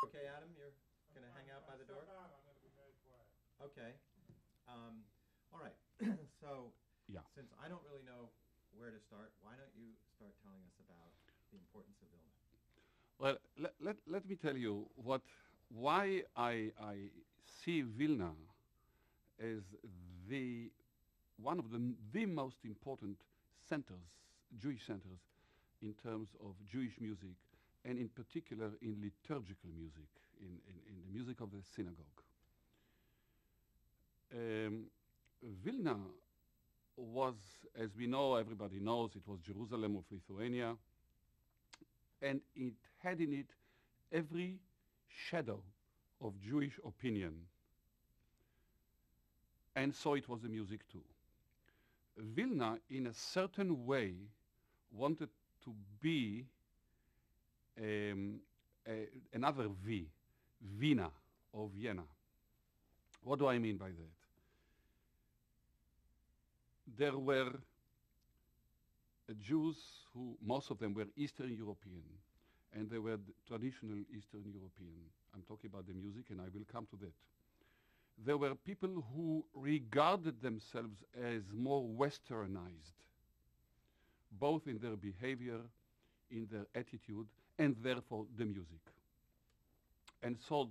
Okay, Adam, you're going to hang out by the door? I'm going to be very quiet. Okay. All right. So, Yeah. since I don't really know where to start, why don't you start telling us about the importance of Vilna? Well, let me tell you why I see Vilna as one of the most important centers, Jewish centers, in terms of Jewish music, and in particular in liturgical music, in the music of the synagogue. Vilna was, as we know, everybody knows, it was Jerusalem of Lithuania, and it had in it every shadow of Jewish opinion. And so it was the music too. Vilna, in a certain way, wanted to be another V, Vienna or Vienna. What do I mean by that? There were Jews who, most of them were Eastern European, and they were traditional Eastern European. I'm talking about the music, and I will come to that. There were people who regarded themselves as more westernized, both in their behavior, in their attitude, and therefore the music. And so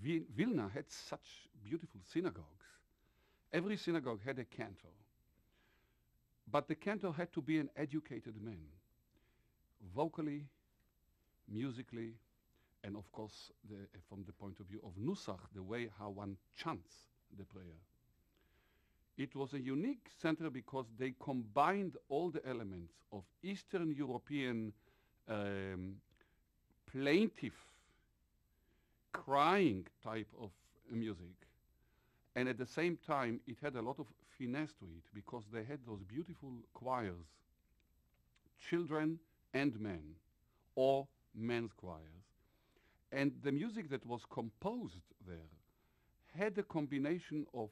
Vilna had such beautiful synagogues. Every synagogue had a cantor. But the cantor had to be an educated man, vocally, musically, and of course, from the point of view of Nusach, the way how one chants the prayer. It was a unique center because they combined all the elements of Eastern European plaintive, crying type of music. And at the same time, it had a lot of finesse to it because they had those beautiful choirs, children and men, or men's choirs. And the music that was composed there had a combination of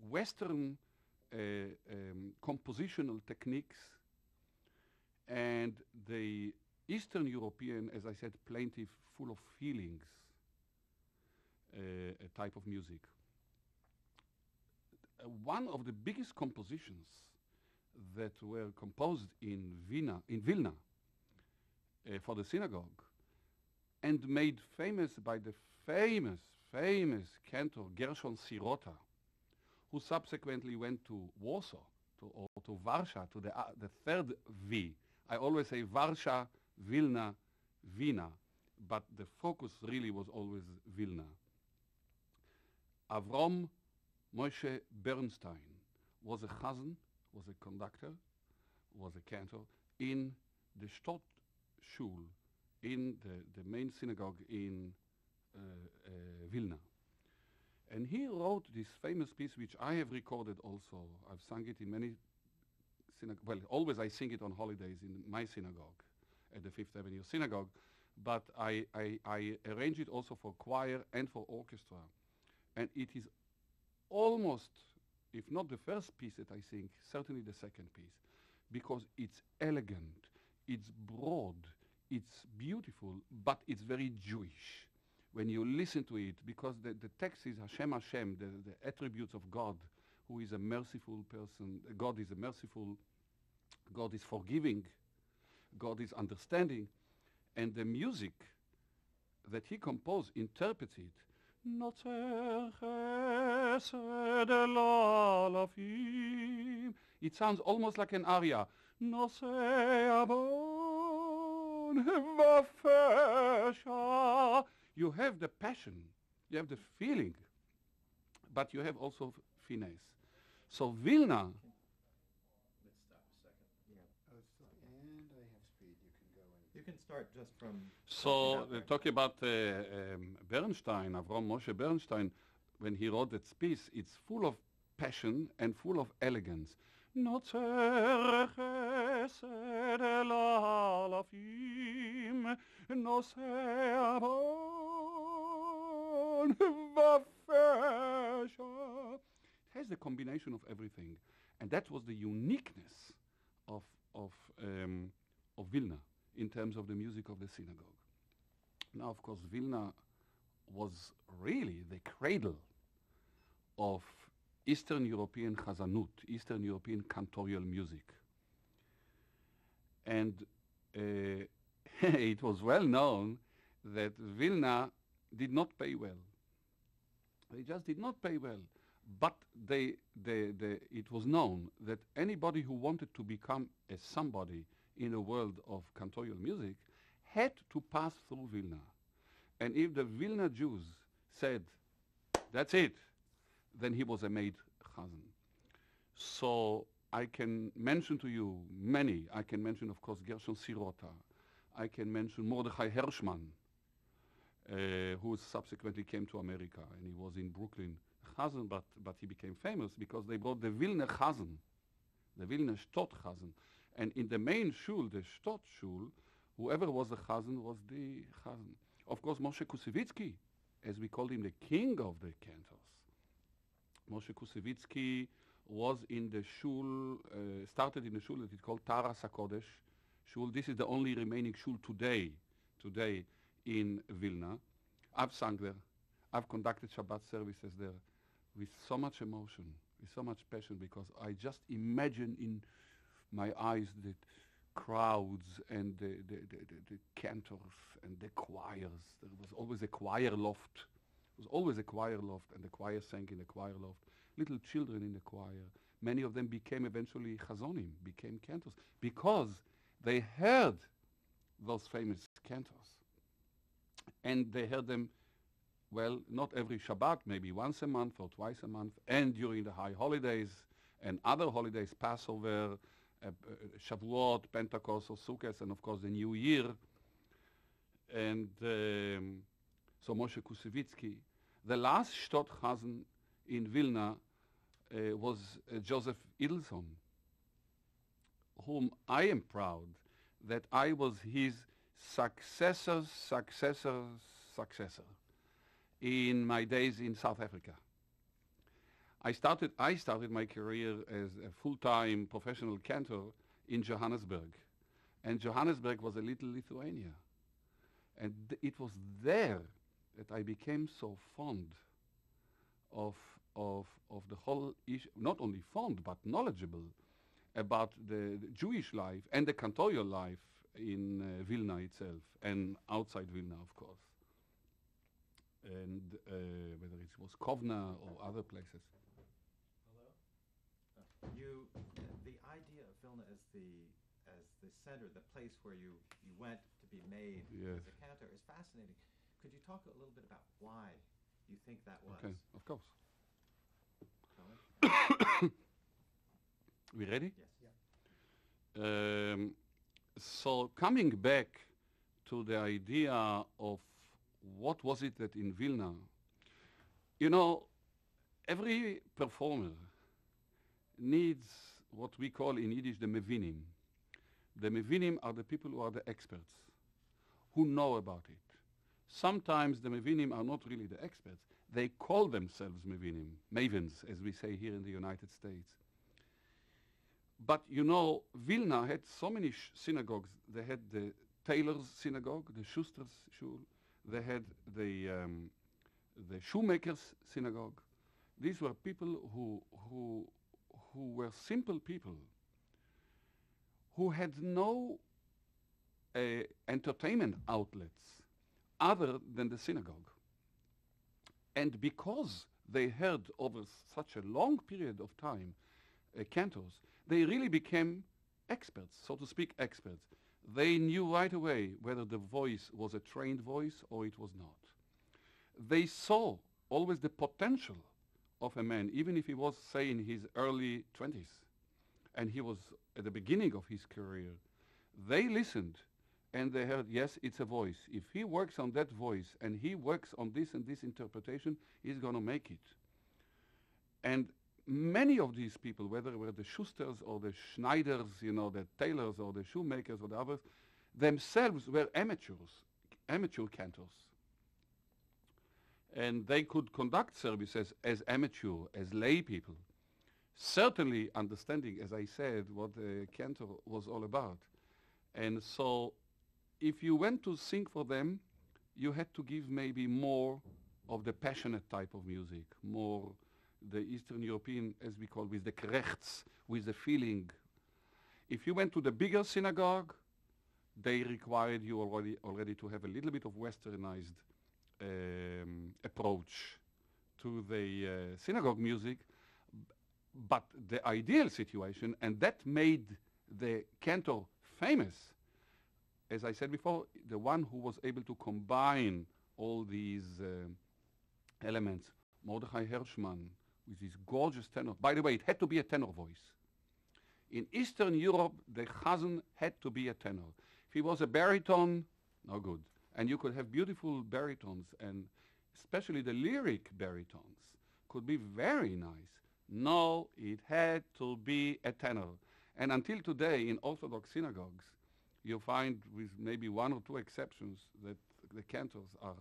Western compositional techniques and the Eastern European, as I said, plaintive, full of feelings type of music. One of the biggest compositions that were composed in Vilna for the synagogue and made famous by the famous cantor Gershon Sirota, who subsequently went to Warsaw or to Warsaw, to the third V. I always say Warsaw, Vilna, Vienna, but the focus really was always Vilna. Avrom Moshe Bernstein was a chazan, was a conductor, was a cantor in the Stott Shul, in the main synagogue in Vilna. And he wrote this famous piece, which I have recorded also. I've sung it in many synagogues. Well, always I sing it on holidays in my synagogue, at the Fifth Avenue Synagogue. But I arrange it also for choir and for orchestra. And it is almost, if not the first piece that I sing, certainly the second piece, because it's elegant, it's broad, it's beautiful, but it's very Jewish. When you listen to it, because the text is Hashem Hashem, the attributes of God, who is a merciful person. God is a merciful, God is forgiving, God is understanding, and the music that he composed interprets it. It sounds almost like an aria. You have the passion, you have the feeling, but you have also finesse. So Vilna. Let's stop a second. Yeah. Oh, and I have speed. You can go and. You can start just from. So talking about Bernstein, Avrom Moshe Bernstein, when he wrote that piece, it's full of passion and full of elegance. It has the combination of everything, and that was the uniqueness of Vilna in terms of the music of the synagogue. Now, of course, Vilna was really the cradle of Eastern European chazanut, Eastern European cantorial music. And it was well known that Vilna did not pay well. They just did not pay well. But it was known that anybody who wanted to become a somebody in the world of cantorial music had to pass through Vilna. And if the Vilna Jews said, that's it, then he was a made chazan. So I can mention to you many. I can mention, of course, Gershon Sirota. I can mention Mordechai Hershman, who subsequently came to America, and he was in Brooklyn chazan, but he became famous because they brought the Vilna chazan, the Vilna Stott chazan. And in the main shul, the Stott shul, whoever was the chazan was the chazan. Of course, Moshe Kusevitsky, as we called him, the king of the cantors. Moshe Kusevitsky was in the shul, started in the shul that is called Taras HaKodesh shul. This is the only remaining shul today in Vilna. I've sung there. I've conducted Shabbat services there with so much emotion, with so much passion, because I just imagine in my eyes the crowds and the cantors and the choirs. There was always a choir loft. There was always a choir loft, and the choir sang in the choir loft. Little children in the choir. Many of them became eventually chazonim, became cantors, because they heard those famous cantors. And they heard them, well, not every Shabbat, maybe once a month or twice a month, and during the high holidays and other holidays, Passover, Shavuot, Pentecost, or Sukkot, and of course the New Year. And so Moshe Kusevitsky. The last Stott chazan in Vilna was Joseph Edelson, whom I am proud that I was his successor in my days in South Africa. I started my career as a full-time professional cantor in Johannesburg. And Johannesburg was a little Lithuania. And it was there that I became so fond of the whole issue, not only fond, but knowledgeable about the Jewish life and the cantorial life in Vilna itself, and outside Vilna, of course. And whether it was Kovna or other places. Hello? The idea of Vilna as the center, the place where you went to be made Yes. as a cantor is fascinating. Could you talk a little bit about why you think that was? Okay, of course. Colin? We ready? Yes. So coming back to the idea of what was it that in Vilna, you know, every performer needs what we call in Yiddish the mevinim. The mevinim are the people who are the experts, who know about it. Sometimes the mevinim are not really the experts. They call themselves mevinim, mavens, as we say here in the United States. But you know, Vilna had so many synagogues. They had the tailor's synagogue, the Schuster's shul. They had the shoemaker's synagogue. These were people who were simple people, who had no entertainment outlets other than the synagogue. And because they heard over such a long period of time cantors, they really became experts, so to speak, experts. They knew right away whether the voice was a trained voice or it was not. They saw always the potential of a man, even if he was, say, in his early 20s, and he was at the beginning of his career. They listened, and they heard, yes, it's a voice. If he works on that voice, and he works on this and this interpretation, he's going to make it. And many of these people, whether it were the Schusters or the Schneiders, you know, the tailors or the shoemakers or the others, themselves were amateurs, amateur cantors. And they could conduct services as amateur, as lay people, certainly understanding, as I said, what the cantor was all about. And so if you went to sing for them, you had to give maybe more of the passionate type of music, more the Eastern European, as we call, with the krechts, with the feeling. If you went to the bigger synagogue, they required you already to have a little bit of westernized approach to the synagogue music. But the ideal situation, and that made the Cantor famous, as I said before, the one who was able to combine all these elements, Mordechai Hershman, with his gorgeous tenor. By the way, it had to be a tenor voice. In Eastern Europe, the chazan had to be a tenor. If he was a baritone, no good. And you could have beautiful baritons, and especially the lyric baritons could be very nice. No, it had to be a tenor. And until today, in Orthodox synagogues, you find, with maybe one or two exceptions, that the cantors are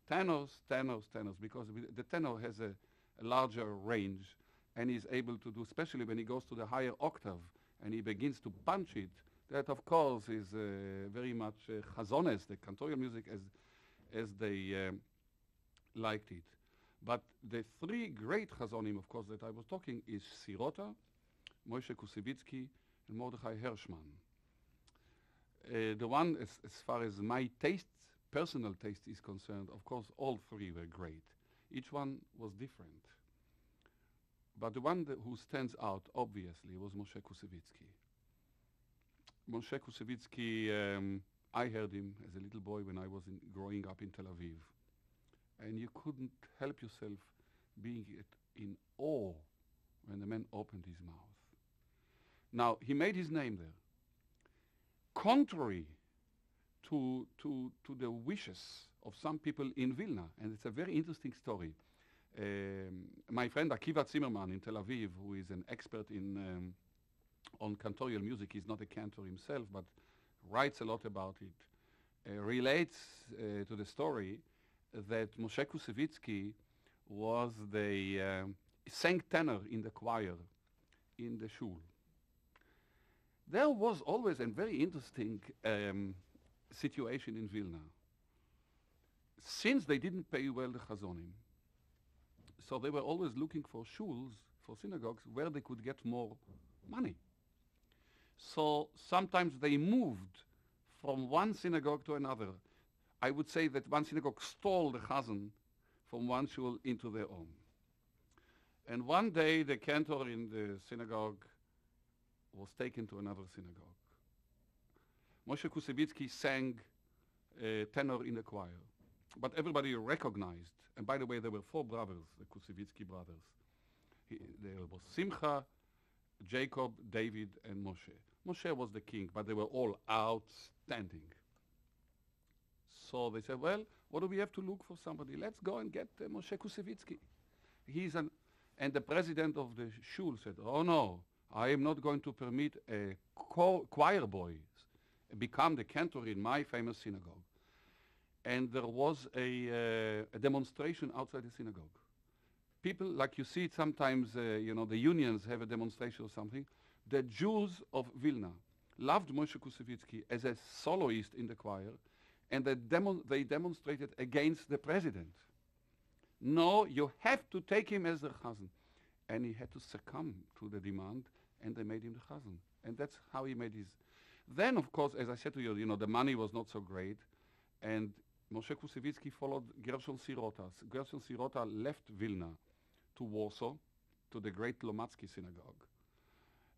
tenors, because the tenor has a larger range and is able to do, especially when he goes to the higher octave and he begins to punch it. That, of course, is very much chazones, the cantorial music, as they liked it. But the three great chazonim, of course, that I was talking is Sirota, Moshe Kusevitsky, and Mordechai Hershman. The one, as far as my taste, personal taste is concerned, of course, all three were great. Each one was different. But the one who stands out, obviously, was Moshe Kusevitsky. Moshe Kusevitsky, I heard him as a little boy when I was growing up in Tel Aviv. And you couldn't help yourself being in awe when the man opened his mouth. Now, he made his name there. Contrary to the wishes of some people in Vilna, and it's a very interesting story. My friend Akiva Zimmerman in Tel Aviv, who is an expert on cantorial music, he's not a cantor himself, but writes a lot about it, relates to the story that Moshe Kusevitsky was the sang tenor in the choir in the shul. There was always a very interesting situation in Vilna. Since they didn't pay well the chazonim, so they were always looking for shuls, for synagogues, where they could get more money. So sometimes they moved from one synagogue to another. I would say that one synagogue stole the chazan from one shul into their own. And one day the cantor in the synagogue was taken to another synagogue. Moshe Kusevitsky sang tenor in the choir, but everybody recognized, and by the way, there were four brothers, the Kusevitsky brothers. There was Simcha, Jacob, David, and Moshe. Moshe was the king, but they were all outstanding. So they said, well, what do we have to look for somebody? Let's go and get Moshe Kusevitsky. And the president of the shul said, oh no, I am not going to permit a choir boy become the cantor in my famous synagogue. And there was a demonstration outside the synagogue. People, like you see it sometimes, the unions have a demonstration or something. The Jews of Vilna loved Moshe Kusevitsky as a soloist in the choir, and they demonstrated against the president. No, you have to take him as the chazan. And he had to succumb to the demand, and they made him the chazan. And that's how he made his. Then, of course, as I said to you, the money was not so great, and Moshe Kusevitsky followed Gershon Sirota. Gershon Sirota left Vilna to Warsaw, to the great Lomatsky synagogue.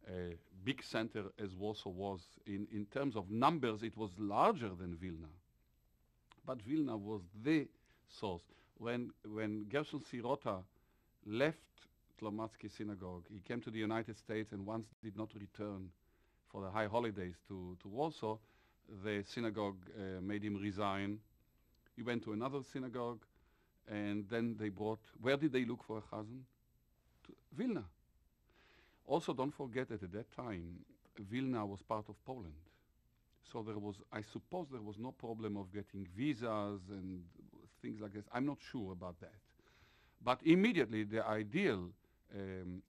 A big center as Warsaw was. In terms of numbers, it was larger than Vilna. But Vilna was the source. When Gershon Sirota left Lomatsky synagogue, he came to the United States and once did not return for the high holidays to Warsaw. The synagogue made him resign. He went to another synagogue, and then they brought, where did they look for a chazan? To Vilna. Also, don't forget that at that time, Vilna was part of Poland. So there was, I suppose there was no problem of getting visas and things like this. I'm not sure about that. But immediately the ideal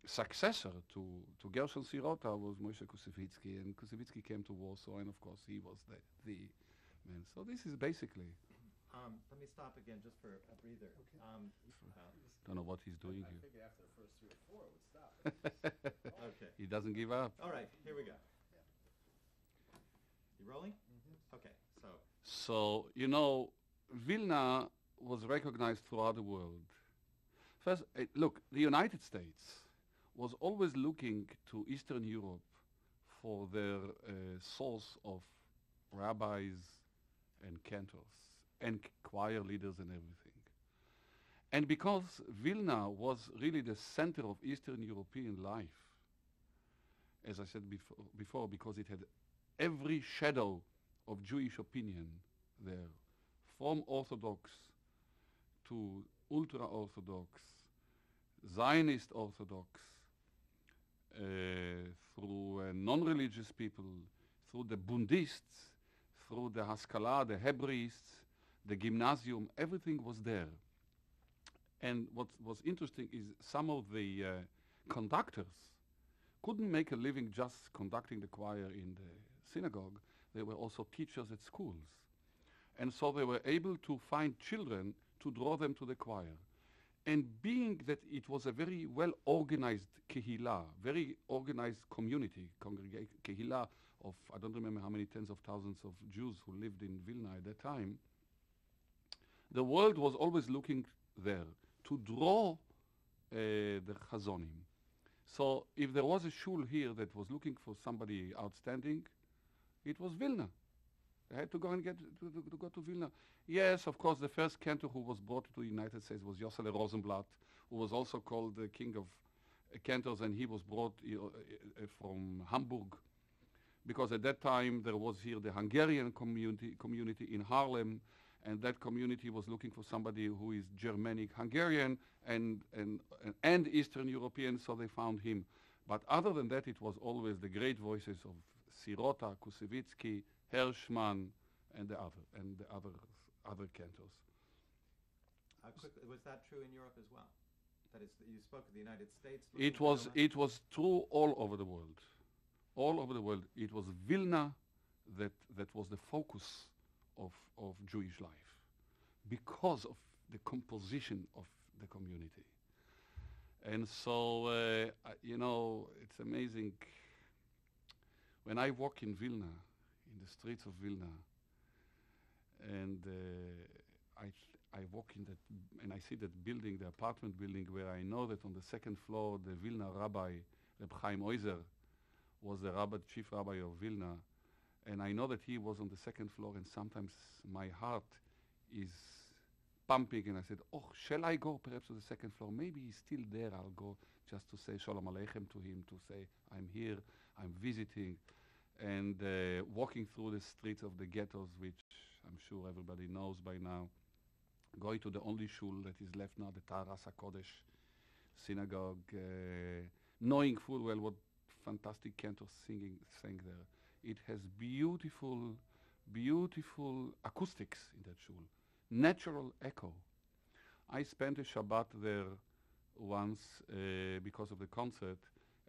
successor to Gershon Sirota was Moshe Kusevitsky, and Kusevitsky came to Warsaw, and of course he was the man. So this is basically Let me stop again just for a breather. Okay. Don't know what he's doing I here. figured after the first 3 or 4 it would stop. Okay. He doesn't give up. All right, here we go. Yeah. You rolling? Mm-hmm. Okay, so So, you know, Vilna was recognized throughout the world. First, look, the United States was always looking to Eastern Europe for their source of rabbis and cantors and choir leaders and everything. And because Vilna was really the center of Eastern European life, as I said before, because it had every shadow of Jewish opinion there, from Orthodox to ultra-Orthodox, Zionist Orthodox, through non-religious people, through the Bundists, through the Haskalah, the Hebraists, the Gymnasium, everything was there. And what was interesting is some of the conductors couldn't make a living just conducting the choir in the synagogue. They were also teachers at schools. And so they were able to find children to draw them to the choir. And being that it was a very well-organized kehillah, very organized community, kehillah of, I don't remember how many tens of thousands of Jews who lived in Vilna at that time, the world was always looking there to draw the chazonim. So if there was a shul here that was looking for somebody outstanding, it was Vilna. They had to go and to go to Vilna. Yes, of course, the first cantor who was brought to the United States was Yossele Rosenblatt, who was also called the king of cantors, and he was brought from Hamburg, because at that time there was here the Hungarian community in Harlem, and that community was looking for somebody who is Germanic Hungarian and Eastern European, so they found him. But other than that, it was always the great voices of Sirota, Kusevitsky, Hershman, and the other cantors. quickly, was that true in Europe as well? That is, you spoke of the United States. It was true all over the world. All over the world. It was Vilna that was the focus of Jewish life because of the composition of the community. And so, you know, it's amazing. When I walk in Vilna, in the streets of Vilna, and I walk in that, and I see that building, the apartment building, where I know that on the second floor, the Vilna rabbi, Reb Chaim Oizer, was the chief rabbi of Vilna, and I know that he was on the second floor, and sometimes my heart is pumping, and I said, oh, shall I go perhaps to the second floor? Maybe he's still there. I'll go just to say Shalom Aleichem to him, to say, I'm here, I'm visiting, and walking through the streets of the ghettos, which I'm sure everybody knows by now, going to the only shul that is left now, the Taras HaKodesh synagogue, knowing full well what fantastic cantors sang there. It has beautiful, beautiful acoustics in that shul, natural echo. I spent a Shabbat there once because of the concert,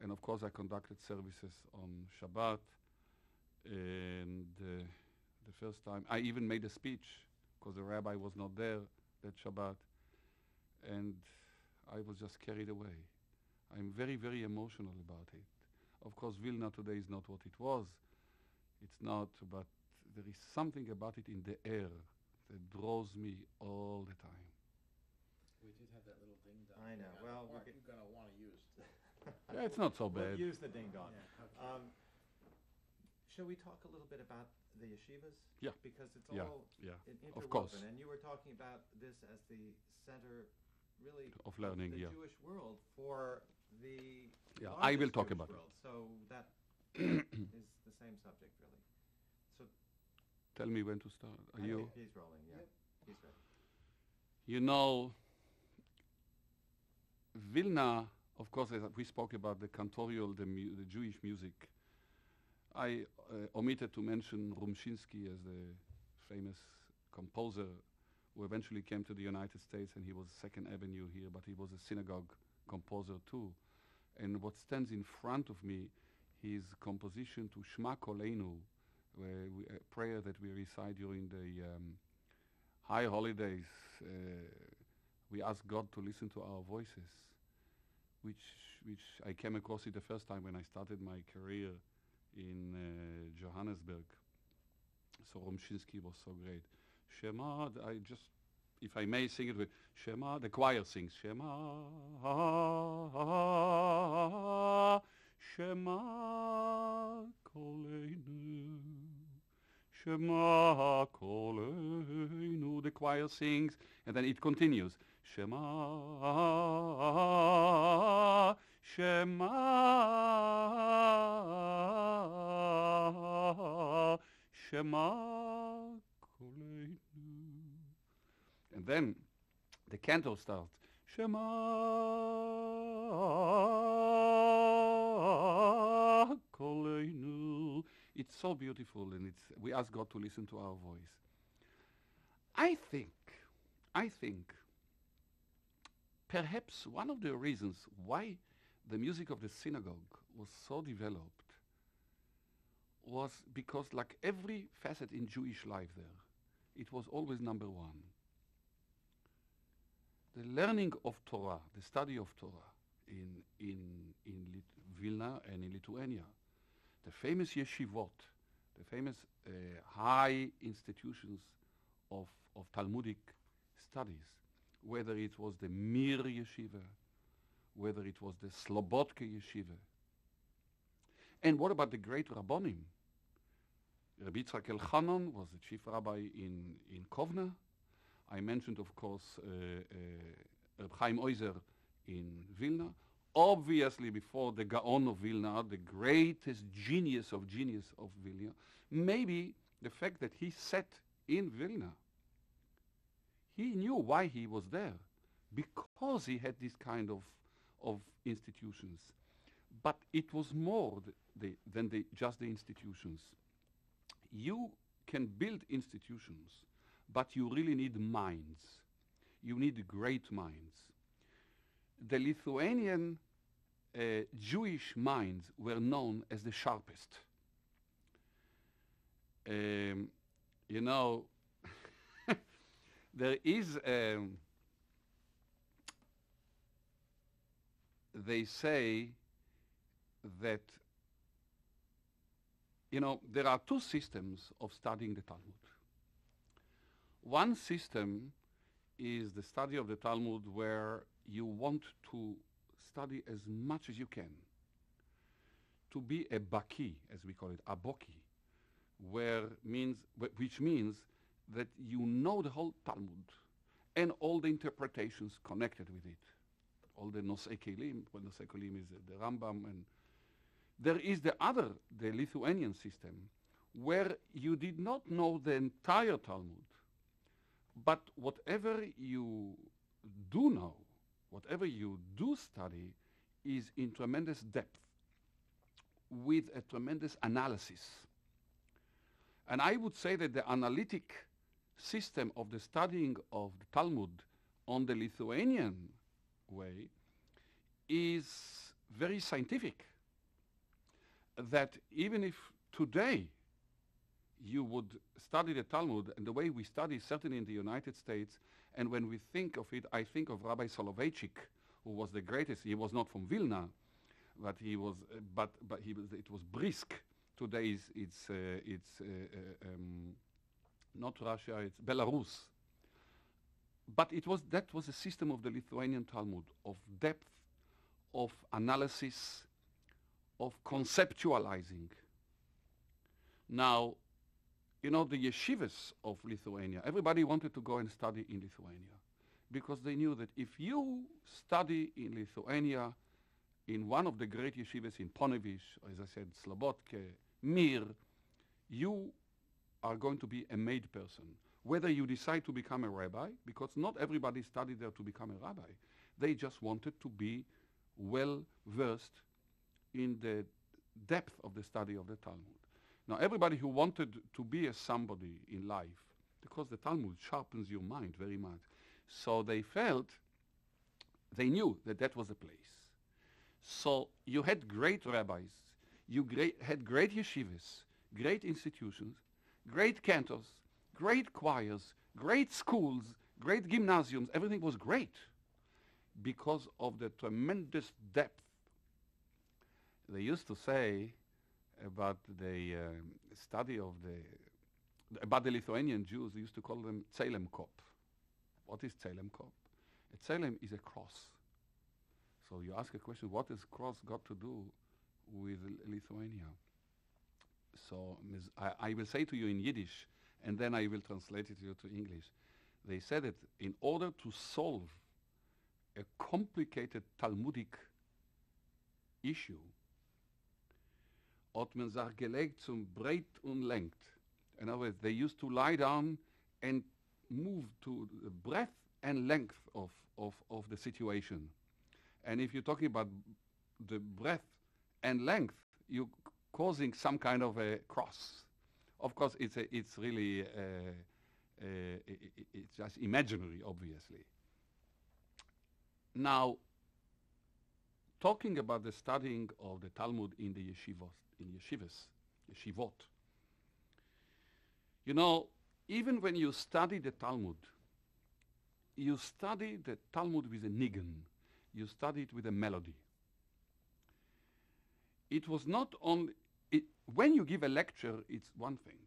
and of course I conducted services on Shabbat, and the first time I even made a speech because the rabbi was not there that Shabbat, and I was just carried away. I'm very, very emotional about it. Of course, Vilna today is not what it was. It's not, but there is something about it in the air that draws me all the time. We did have that little ding dong. I know. Well, Mark, you're going to want to use. Yeah, it's not so We'll bad. use the ding dong. Yeah, okay. Shall we talk a little bit about the yeshivas? Yeah. Because it's Yeah, all yeah, interwoven. of course. And you were talking about this as the center, really, Of learning, the yeah. Jewish world for the Yeah, I will largest talk Jewish about it. world. So that is the same subject, really. So Tell me when to start. Are you? He's rolling, yeah. Yep. He's ready. You know, Vilna, of course, as we spoke about the cantorial, the Jewish music. I omitted to mention Rumshinsky as the famous composer who eventually came to the United States, and he was Second Avenue here, but he was a synagogue composer too. And what stands in front of me, his composition to Shema Koleinu, a prayer that we recite during the high holidays, we ask God to listen to our voices, which I came across it the first time when I started my career in Johannesburg. So Romshinsky was so great. Shema, I just, if I may sing it with Shema, the choir sings Shema, Shema Koleinu, Shema Koleinu. The choir sings, and then it continues. Shema, Shema, Shema Koleinu. And then the cantor starts. Shema Koleinu. It's so beautiful, and we ask God to listen to our voice. I think perhaps one of the reasons why the music of the synagogue was so developed was because, like every facet in Jewish life there, it was always number one. The learning of Torah, the study of Torah in Vilna and in Lithuania, the famous yeshivot, the famous high institutions of Talmudic studies, whether it was the Mir Yeshiva, whether it was the Slobodka Yeshiva. And what about the great Rabbonim? Rabbi Yitzhak Elchanan was the chief rabbi in Kovna. I mentioned, of course, Reb Chaim Oizer in Vilna. Obviously, before the Gaon of Vilna, the greatest genius of Vilna, maybe the fact that he sat in Vilna, he knew why he was there, because he had this kind of institutions. But it was more than just the institutions. You can build institutions, but you really need minds. You need great minds. The Lithuanian Jewish minds were known as the sharpest. You know, there is, they say that, you know, there are two systems of studying the Talmud. One system is the study of the Talmud where you want to study as much as you can, to be a baki, as we call it, a boki, which means that you know the whole Talmud and all the interpretations connected with it, all the nosei kelim. Well, nosei kelim is the Rambam, and there is the Lithuanian system, where you did not know the entire Talmud, but whatever you do know, whatever you do study, is in tremendous depth, with a tremendous analysis. And I would say that the analytic system of the studying of the Talmud on the Lithuanian way is very scientific. That even if today you would study the Talmud, and the way we study, certainly in the United States, and when we think of it, I think of Rabbi Soloveitchik, who was the greatest. He was not from Vilna, but he was. It was Brisk. Today it's not Russia. It's Belarus. But that was a system of the Lithuanian Talmud, of depth, of analysis, of conceptualizing. Now, you know, the yeshivas of Lithuania, everybody wanted to go and study in Lithuania, because they knew that if you study in Lithuania, in one of the great yeshivas in Ponevezh, as I said, Slobodka, Mir, you are going to be a made person. Whether you decide to become a rabbi, because not everybody studied there to become a rabbi, they just wanted to be well versed in the depth of the study of the Talmud. Now, everybody who wanted to be a somebody in life, because the Talmud sharpens your mind very much, so they knew that that was a place. So you had great rabbis, you had great yeshivas, great institutions, great cantors, great choirs, great schools, great gymnasiums, everything was great because of the tremendous depth. They used to say about the study of about the Lithuanian Jews, they used to call them Tselem Kop. What is Tselem Kop? A Tselem is a cross. So you ask a question, what has cross got to do with Lithuania? So I will say to you in Yiddish, and then I will translate it to you to English. They said that in order to solve a complicated Talmudic issue, hat man sich gelegt zum Breit und Längt. In other words, they used to lie down and move to the breadth and length of the situation. And if you're talking about the breadth and length, you're causing some kind of a cross. Of course, it's really it's just imaginary, obviously. Now, talking about the studying of the Talmud in the yeshivot. You know, even when you study the Talmud, you study the Talmud with a nigun. You study it with a melody. It was not only, when you give a lecture, it's one thing.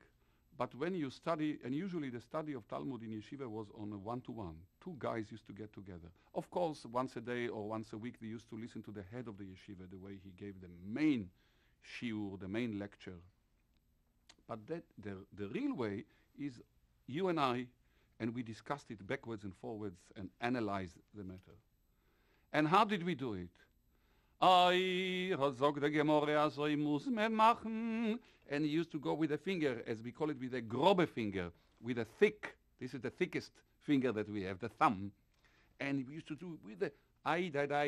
But when you study, and usually the study of Talmud in yeshiva was on a one-to-one. Two guys used to get together. Of course, once a day or once a week, they used to listen to the head of the yeshiva, the way he gave the main shiur, the main lecture. But the real way is you and I, and we discussed it backwards and forwards and analyzed the matter. And how did we do it? And he used to go with a finger, as we call it, with a grobe finger, with a thick, this is the thickest finger that we have, the thumb. And we used to do with the ai da da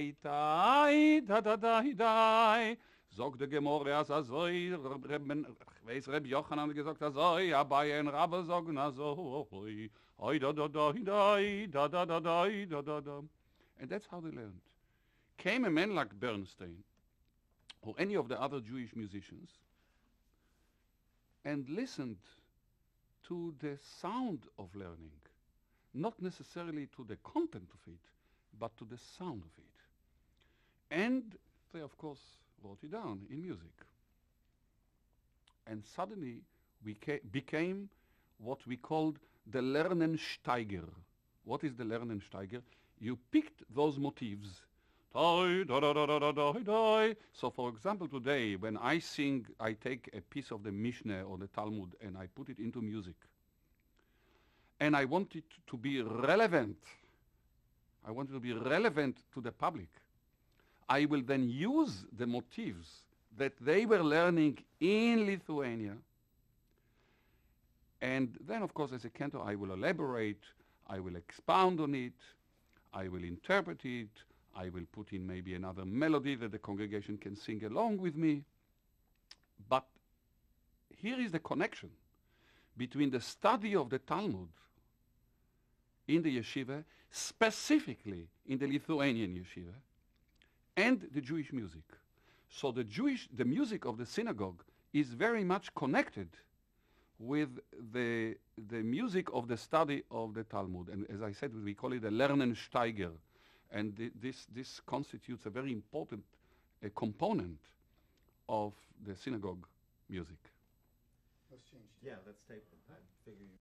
da da da da. Zog de Gemorre as azoi, weiß Reb Yochanan gesagt azoi, Abaye and Rabbe sagen azoi, oi da da da da da da da da da. And that's how they learned. Came a man like Bernstein, or any of the other Jewish musicians, and listened to the sound of learning, not necessarily to the content of it, but to the sound of it. And they, of course, wrote it down in music. And suddenly we became what we called the Lernensteiger. What is the Lernensteiger? You picked those motifs. So, for example, today, when I sing, I take a piece of the Mishnah or the Talmud and I put it into music. And I want it to be relevant. I want it to be relevant to the public. I will then use the motifs that they were learning in Lithuania. And then, of course, as a cantor, I will elaborate, I will expound on it, I will interpret it, I will put in maybe another melody that the congregation can sing along with me. But here is the connection between the study of the Talmud in the yeshiva, specifically in the Lithuanian yeshiva, and the Jewish music. So the music of the synagogue is very much connected with the music of the study of the Talmud. And as I said, we call it a Lernensteiger. And this constitutes a very important component of the synagogue music. Let's change. Yeah, let's tape it. I figure you